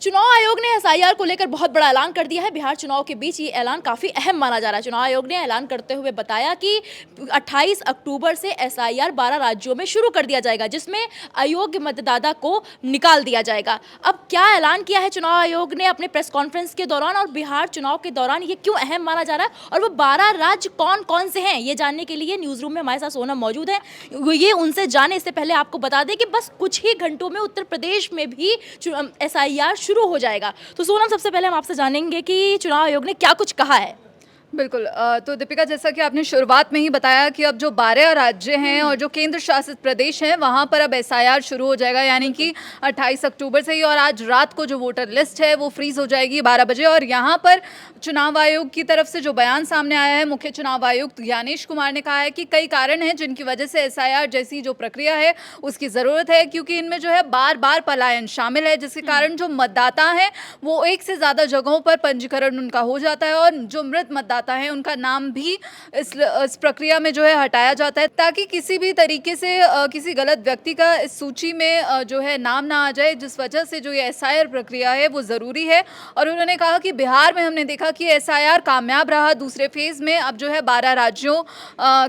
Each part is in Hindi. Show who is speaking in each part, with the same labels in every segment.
Speaker 1: चुनाव आयोग ने एसआईआर को लेकर बहुत बड़ा ऐलान कर दिया है। बिहार चुनाव के बीच ये ऐलान काफ़ी अहम माना जा रहा है। चुनाव आयोग ने ऐलान करते हुए बताया कि 28 अक्टूबर से एसआईआर 12 राज्यों में शुरू कर दिया जाएगा, जिसमें अयोग्य मतदाता को निकाल दिया जाएगा। अब क्या ऐलान किया है चुनाव आयोग ने अपने प्रेस कॉन्फ्रेंस के दौरान, और बिहार चुनाव के दौरान ये क्यों अहम माना जा रहा है, और वो 12 राज्य कौन कौन से हैं, ये जानने के लिए न्यूज़ रूम में हमारे साथ सोनम मौजूद है। ये उनसे जाने इससे पहले आपको बता दें कि बस कुछ ही घंटों में उत्तर प्रदेश में भी एसआईआर शुरू हो जाएगा। तो सोनम, सबसे पहले हम आपसे जानेंगे कि चुनाव आयोग ने क्या कुछ कहा है।
Speaker 2: बिल्कुल। तो दीपिका, जैसा कि आपने शुरुआत में ही बताया कि अब जो 12 राज्य हैं और जो केंद्र शासित प्रदेश हैं वहाँ पर अब एसआईआर शुरू हो जाएगा, यानी कि 28 अक्टूबर से ही। और आज रात को जो वोटर लिस्ट है वो फ्रीज हो जाएगी 12 बजे। और यहाँ पर चुनाव आयोग की तरफ से जो बयान सामने आया है, मुख्य चुनाव आयुक्त ज्ञानेश कुमार ने कहा है कि कई कारण हैं जिनकी वजह से एसआईआर जैसी जो प्रक्रिया है उसकी ज़रूरत है, क्योंकि इनमें जो है बार बार पलायन शामिल है, जिसके कारण जो मतदाता हैं वो एक से ज़्यादा जगहों पर पंजीकरण उनका हो जाता है, और जो मृत मतदाता है उनका नाम भी इस प्रक्रिया में जो है हटाया जाता है, ताकि किसी भी तरीके से किसी गलत व्यक्ति का इस सूची में जो है नाम ना आ जाए, जिस वजह से जो ये एसआईआर प्रक्रिया है वो ज़रूरी है। और उन्होंने कहा कि बिहार में हमने देखा कि एसआईआर कामयाब रहा दूसरे फेज़ में। अब जो है 12 राज्यों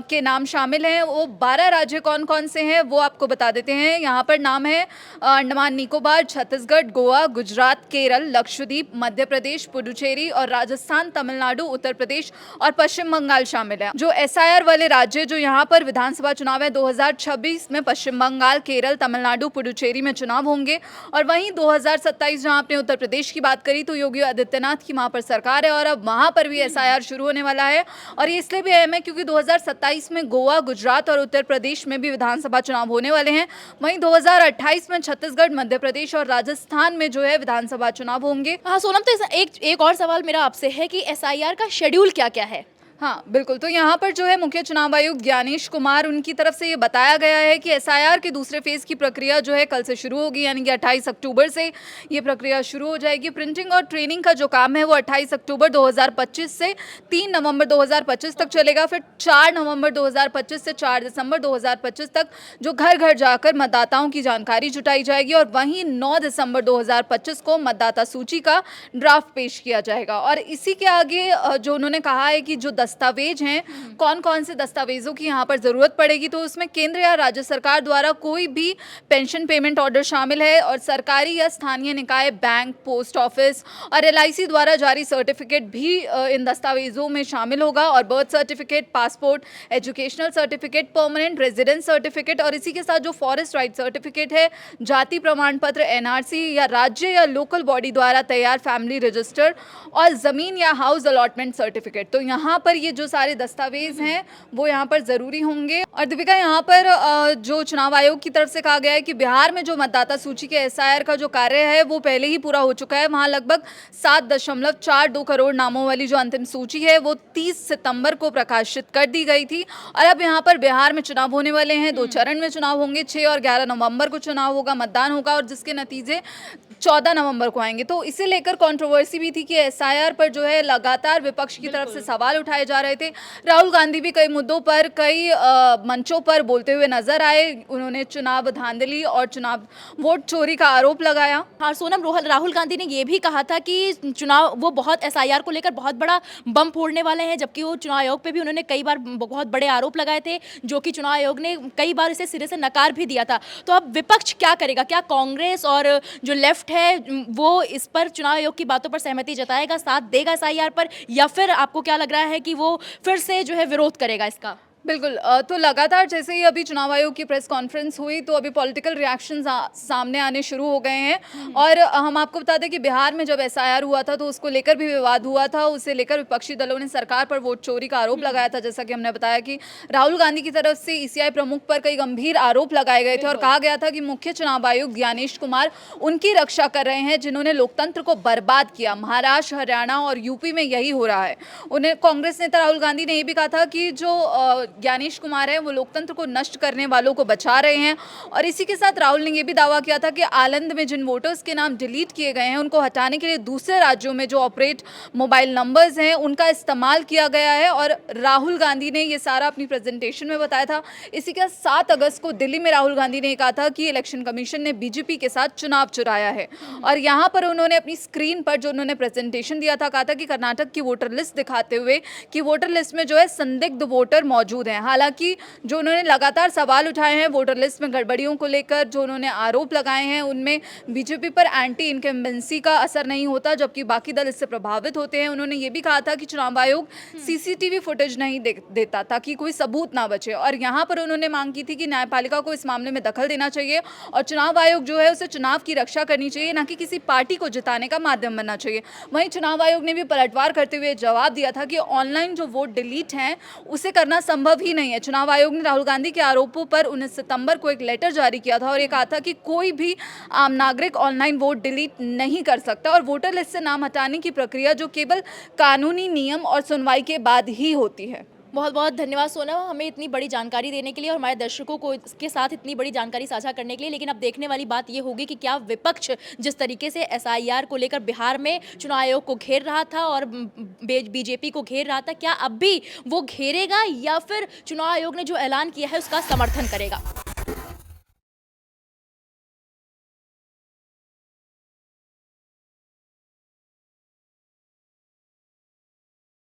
Speaker 2: के नाम शामिल हैं। वो 12 राज्य कौन कौन से हैं वो आपको बता देते हैं। यहाँ पर नाम है अंडमान निकोबार, छत्तीसगढ़, गोवा, गुजरात, केरल, लक्षद्वीप, मध्य प्रदेश, पुडुचेरी और राजस्थान, तमिलनाडु, उत्तर प्रदेश और पश्चिम बंगाल शामिल है। जो एसआईआर वाले राज्य जो यहाँ पर विधानसभा चुनाव है 2026 में पश्चिम बंगाल, केरल, तमिलनाडु, पुडुचेरी में चुनाव होंगे। और वहीं 2027 जहाँ आपने उत्तर प्रदेश की बात करी, तो योगी आदित्यनाथ की वहाँ पर सरकार है और अब वहाँ पर भी एसआईआर शुरू होने वाला है। और ये इसलिए भी अहम है क्योंकि 2027 में गोवा, गुजरात और उत्तर प्रदेश में भी विधानसभा चुनाव होने वाले हैं। वहीं 2028 में छत्तीसगढ़, मध्य प्रदेश और राजस्थान में जो है विधानसभा चुनाव होंगे।
Speaker 1: हाँ सोनम, तो एक और सवाल मेरा आपसे है कि एसआईआर का शेड्यूल क्या क्या है।
Speaker 2: हाँ बिल्कुल। तो यहाँ पर जो है मुख्य चुनाव आयुक्त ज्ञानेश कुमार, उनकी तरफ से ये बताया गया है कि एसआईआर के दूसरे फेज़ की प्रक्रिया जो है कल से शुरू होगी, यानी कि 28 अक्टूबर से ये प्रक्रिया शुरू हो जाएगी। प्रिंटिंग और ट्रेनिंग का जो काम है वो 28 अक्टूबर 2025 से 3 नवंबर 2025 तक चलेगा। फिर 4 नवंबर 2025 से 4 दिसंबर 2025 तक जो घर घर जाकर मतदाताओं की जानकारी जुटाई जाएगी। और वहीं 9 दिसंबर 2025 को मतदाता सूची का ड्राफ्ट पेश किया जाएगा। और इसी के आगे जो उन्होंने कहा है कि जो दस्तावेज हैं, कौन कौन से दस्तावेजों की यहाँ पर ज़रूरत पड़ेगी, तो उसमें केंद्र या राज्य सरकार द्वारा कोई भी पेंशन पेमेंट ऑर्डर शामिल है, और सरकारी या स्थानीय निकाय, बैंक, पोस्ट ऑफिस और एलआईसी द्वारा जारी सर्टिफिकेट भी इन दस्तावेजों में शामिल होगा। और birth certificate, passport, educational certificate, permanent residence certificate, और इसी के साथ जो फॉरेस्ट राइट सर्टिफिकेट है, जाति प्रमाण पत्र, एनआरसी या राज्य या लोकल बॉडी द्वारा तैयार फैमिली रजिस्टर, और ज़मीन या हाउस अलॉटमेंट सर्टिफिकेट। तो यहाँ पर ये जो सारे दस्तावेज हैं वो यहाँ पर ज़रूरी होंगे। और दीपिका, यहाँ पर जो चुनाव आयोग की तरफ से कहा गया है कि बिहार में जो मतदाता सूची के एसआईआर का जो कार्य है वो पहले ही पूरा हो चुका है। वहाँ लगभग 7.42 करोड़ नामों वाली जो अंतिम सूची है वो 30 सितंबर को प्रकाशित कर दी गई थी। और अब यहाँ पर बिहार में चुनाव होने वाले हैं, 2 चरण में चुनाव होंगे। 6 और 11 नवंबर को चुनाव होगा, मतदान होगा, और जिसके नतीजे 14 नवंबर को आएंगे। तो इसे लेकर कंट्रोवर्सी भी थी कि एसआईआर पर जो है लगातार विपक्ष की तरफ से सवाल उठाए जा रहे थे। राहुल गांधी भी कई मुद्दों पर, कई मंचों पर बोलते हुए नजर आए। उन्होंने चुनाव धांधली और चुनाव वोट चोरी का आरोप लगाया।
Speaker 1: हाँ सोनम, राहुल गांधी ने ये भी कहा था कि चुनाव वो बहुत एसआईआर को लेकर बहुत बड़ा बम फोड़ने वाले हैं, जबकि वो चुनाव आयोग पे भी उन्होंने कई बार बहुत बड़े आरोप लगाए थे, जो कि चुनाव आयोग ने कई बार इसे सिरे से नकार भी दिया था। तो अब विपक्ष क्या करेगा? क्या कांग्रेस और जो लेफ्ट है वो इस पर चुनाव आयोग की बातों पर सहमति जताएगा, साथ देगा एसआईआर पर, या फिर आपको क्या लग रहा है कि वो फिर से जो है विरोध करेगा इसका?
Speaker 2: बिल्कुल। तो लगातार जैसे ही अभी चुनाव आयोग की प्रेस कॉन्फ्रेंस हुई तो अभी पॉलिटिकल रिएक्शंस सामने आने शुरू हो गए हैं। और हम आपको बता दें कि बिहार में जब एसआईआर हुआ था तो उसको लेकर भी विवाद हुआ था। उसे लेकर विपक्षी दलों ने सरकार पर वोट चोरी का आरोप लगाया था। जैसा कि हमने बताया कि राहुल गांधी की तरफ से ईसीआई प्रमुख पर कई गंभीर आरोप लगाए गए थे, और कहा गया था कि मुख्य चुनाव आयुक्त ज्ञानेश कुमार उनकी रक्षा कर रहे हैं जिन्होंने लोकतंत्र को बर्बाद किया। महाराष्ट्र, हरियाणा और यूपी में यही हो रहा है। उन्हें कांग्रेस नेता राहुल गांधी ने यह भी कहा था कि जो ज्ञानेश कुमार हैं वो लोकतंत्र को नष्ट करने वालों को बचा रहे हैं। और इसी के साथ राहुल ने ये भी दावा किया था कि आलंद में जिन वोटर्स के नाम डिलीट किए गए हैं उनको हटाने के लिए दूसरे राज्यों में जो ऑपरेट मोबाइल नंबर्स हैं उनका इस्तेमाल किया गया है। और राहुल गांधी ने ये सारा अपनी प्रेजेंटेशन में बताया था। इसी के 7 अगस्त को दिल्ली में राहुल गांधी ने कहा था कि इलेक्शन कमीशन ने बीजेपी के साथ चुनाव चुराया है। और यहाँ पर उन्होंने अपनी स्क्रीन पर जो उन्होंने प्रेजेंटेशन दिया था कहा था कि कर्नाटक की वोटर लिस्ट दिखाते हुए कि वोटर लिस्ट में जो है संदिग्ध वोटर मौजूद हैं। हालांकि जो उन्होंने लगातार सवाल उठाए हैं वोटर लिस्ट में गड़बड़ियों को लेकर, जो उन्होंने आरोप लगाए हैं उनमें बीजेपी पर एंटी इनकम्बेंसी का असर नहीं होता जबकि बाकी दल इससे प्रभावित होते हैं। उन्होंने ये भी कहा था कि चुनाव आयोग सीसीटीवी फुटेज नहीं देता ताकि कोई सबूत ना बचे। और यहाँ पर उन्होंने मांग की थी कि न्यायपालिका को इस मामले में दखल देना चाहिए और चुनाव आयोग जो है उसे चुनाव की रक्षा करनी चाहिए, ना कि किसी पार्टी को जिताने का माध्यम बनना चाहिए। वहीं चुनाव आयोग ने भी पलटवार करते हुए जवाब दिया था कि ऑनलाइन जो वोट डिलीट हैं उसे करना संभव ही नहीं है। चुनाव आयोग ने राहुल गांधी के आरोपों पर 19 सितंबर को एक लेटर जारी किया था और ये कहा था कि कोई भी आम नागरिक ऑनलाइन वोट डिलीट नहीं कर सकता और वोटर लिस्ट से नाम हटाने की प्रक्रिया जो केवल कानूनी नियम और सुनवाई के बाद ही होती है।
Speaker 1: बहुत बहुत धन्यवाद सोनम, हमें इतनी बड़ी जानकारी देने के लिए और हमारे दर्शकों को इसके साथ इतनी बड़ी जानकारी साझा करने के लिए। लेकिन अब देखने वाली बात ये होगी कि क्या विपक्ष जिस तरीके से एसआईआर को लेकर बिहार में चुनाव आयोग को घेर रहा था और बीजेपी को घेर रहा था, क्या अब भी वो घेरेगा या फिर चुनाव आयोग ने जो ऐलान किया है उसका समर्थन करेगा।